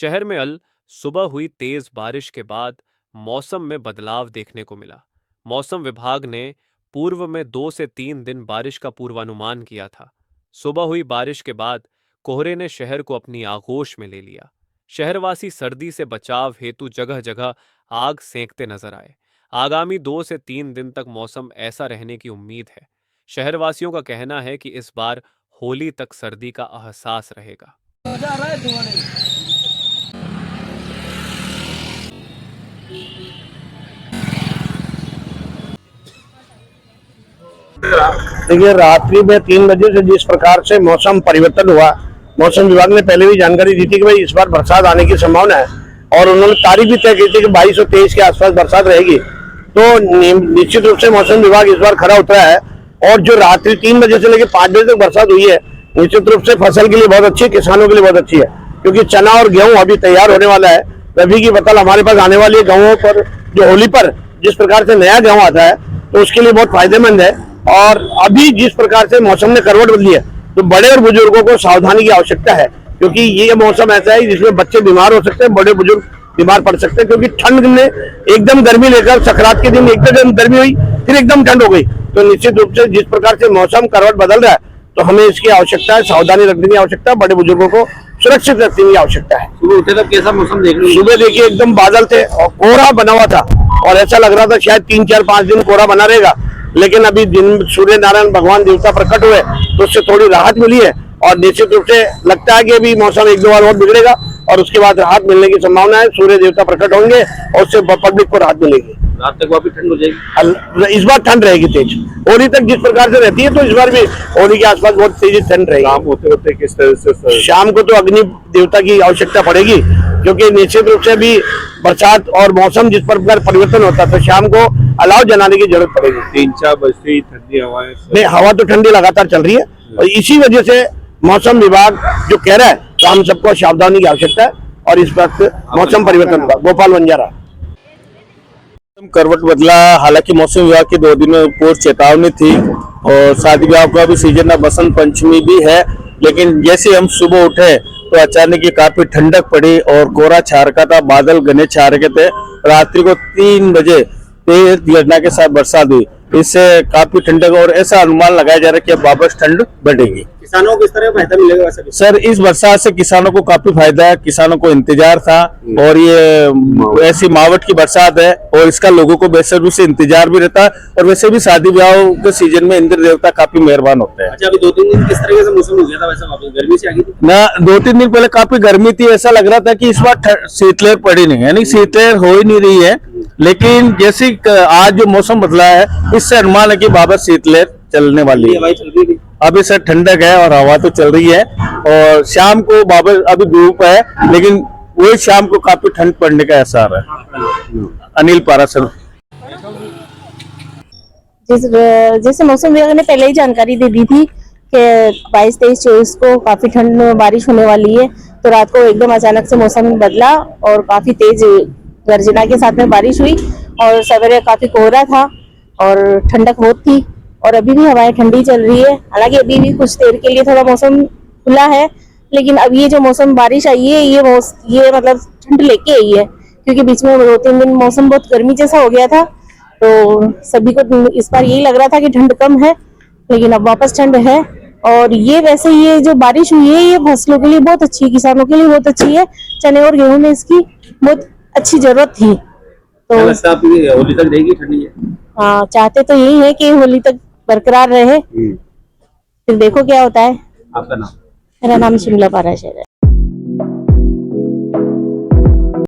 शहर में सुबह हुई तेज बारिश के बाद मौसम में बदलाव देखने को मिला। मौसम विभाग ने पूर्व में 2 से 3 दिन बारिश का पूर्वानुमान किया था। सुबह हुई बारिश के बाद कोहरे ने शहर को अपनी आगोश में ले लिया। शहरवासी सर्दी से बचाव हेतु जगह जगह आग सेंकते नजर आए। आगामी 2 से 3 दिन तक मौसम ऐसा रहने की उम्मीद है। शहरवासियों का कहना है कि इस बार होली तक सर्दी का एहसास रहेगा। देखिए, रात्रि में 3 बजे से जिस प्रकार से मौसम परिवर्तन हुआ, मौसम विभाग ने पहले भी जानकारी दी थी कि भाई इस बार बरसात आने की संभावना है और उन्होंने तारीख भी तय की थी कि 22 और 23 के आसपास बरसात रहेगी। तो निश्चित रूप से मौसम विभाग इस बार खरा उतरा है और जो रात्रि 3 बजे से लेकर 5 बजे तक बरसात हुई है, निश्चित रूप से फसल के लिए बहुत अच्छी है, किसानों के लिए बहुत अच्छी है, क्योंकि चना और गेहूं अभी तैयार होने वाला है। रबी की फसल हमारे पास आने वाली है। गेहूं पर जो होली पर जिस प्रकार से नया गेहूं आता है तो उसके लिए बहुत फायदेमंद है। और अभी जिस प्रकार से मौसम ने करवट बदली है तो बड़े और बुजुर्गों को सावधानी की आवश्यकता है, क्योंकि ये मौसम ऐसा है जिसमें बच्चे बीमार हो सकते हैं, बड़े बुजुर्ग बीमार पड़ सकते हैं, क्योंकि ठंड ने एकदम गर्मी लेकर संक्रांत के दिन एकदम गर्मी हुई, फिर एकदम ठंड हो गई। तो निश्चित रूप से जिस प्रकार से मौसम करवट बदल रहा है तो हमें इसकी आवश्यकता है, सावधानी रखने की आवश्यकता है, बड़े बुजुर्गों को सुरक्षित रखने की आवश्यकता है। सुबह उठे तब कैसा मौसम देख रहे हैं? सुबह देखिए एकदम बादल थे और कोहरा बना हुआ था और ऐसा लग रहा था शायद 3, 4, 5 दिन कोहरा बना रहेगा, लेकिन अभी दिन सूर्य नारायण भगवान देवता प्रकट हुए तो उससे थोड़ी राहत मिली है और निश्चित रूप से लगता है कि अभी मौसम 1-2 बार और बिगड़ेगा और उसके बाद राहत मिलने की संभावना है। सूर्य देवता प्रकट होंगे और उससे पब्लिक को राहत मिलेगी। रात तक वापस ठंड हो जाएगी। इस बार ठंड रहेगी तेज, होली तक जिस प्रकार से रहती है तो इस बार भी होली के आसपास बहुत तेजी ठंड रहेगी। शाम होते होते किस तरह से? शाम को तो अग्नि देवता की आवश्यकता पड़ेगी, क्योंकि निश्चित रूप से अभी बरसात और मौसम जिस प्रकार परिवर्तन होता है तो शाम को अलाव जलाने की जरूरत पड़ेगी। 3-4 बजते ही ठंडी हवाएं? नहीं, हवा तो ठंडी लगातार चल रही है और इसी वजह से मौसम विभाग जो कह रहा है तो हम सबको सावधानी की आवश्यकता है और इस वक्त मौसम परिवर्तन होगा। गोपाल बंजारा। करवट बदला, हालांकि मौसम विभाग की 2 दिनों पूर्व चेतावनी थी और शादी विवाह का भी सीजन है, बसंत पंचमी भी है, लेकिन जैसे हम सुबह उठे तो अचानक ही काफी ठंडक पड़ी और कोहरा छा रखा था, बादल घने छा रखे थे। रात्रि को 3 बजे तेज घटना के साथ बरसात हुई, इससे काफी ठंडक और ऐसा अनुमान लगाया जा रहा है कि वापस ठंड बढ़ेगी। किसानों को किस तरह फायदा मिलेगा वैसे? सर, इस बरसात से किसानों को काफी फायदा है, किसानों को इंतजार था और ये ऐसी मावट की बरसात है और इसका लोगों को बेसब्री से इंतजार भी रहता है। और वैसे भी शादी ब्याह के सीजन में इंद्र देवता काफी मेहरबान होते हैं। अच्छा, अभी 2-3 दिन किस तरह से मौसम हो गया था वैसे? वापस गर्मी से आ गई थी ना? 2-3 दिन पहले काफी गर्मी थी, ऐसा लग रहा था कि इस बार शीतलहर पड़ी नहीं, यानी शीतलहर हो ही नहीं रही है। लेकिन जैसे आज जो मौसम बदला है इससे अनुमान है कि वापस शीतलहर चलने वाली है। अभी सर ठंडक है और हवा तो चल रही है और शाम को वापस अभी धूप है, लेकिन वही शाम को काफी ठंड पड़ने का एहसास है। अनिल पारा सर। जैसे मौसम विभाग ने पहले ही जानकारी दे दी थी कि 22, 23, 24 को काफी ठंड बारिश होने वाली है, तो रात को एकदम अचानक से मौसम बदला और काफी तेज गर्जना के साथ में बारिश हुई और सवेरे काफी कोहरा था और ठंडक बहुत थी और अभी भी हवाएं ठंडी चल रही है। हालांकि अभी भी कुछ देर के लिए थोड़ा मौसम खुला है, लेकिन अब ये जो मौसम बारिश आई है ये मतलब ठंड लेके आई है, क्योंकि बीच में 2-3 दिन मौसम बहुत गर्मी जैसा हो गया था तो सभी को इस बार यही लग रहा था कि ठंड कम है, लेकिन अब वापस ठंड है। और ये वैसे ये जो बारिश हुई है ये फसलों के लिए बहुत अच्छी है, किसानों के लिए बहुत अच्छी है। चने और गेहूं में इसकी बहुत अच्छी जरूरत थी। तो होली तक रहेगी ठंडी? हाँ, चाहते तो यही है कि होली तक बरकरार रहे, फिर देखो क्या होता है। आपका नाम? मेरा नाम शिमला पाराशर है।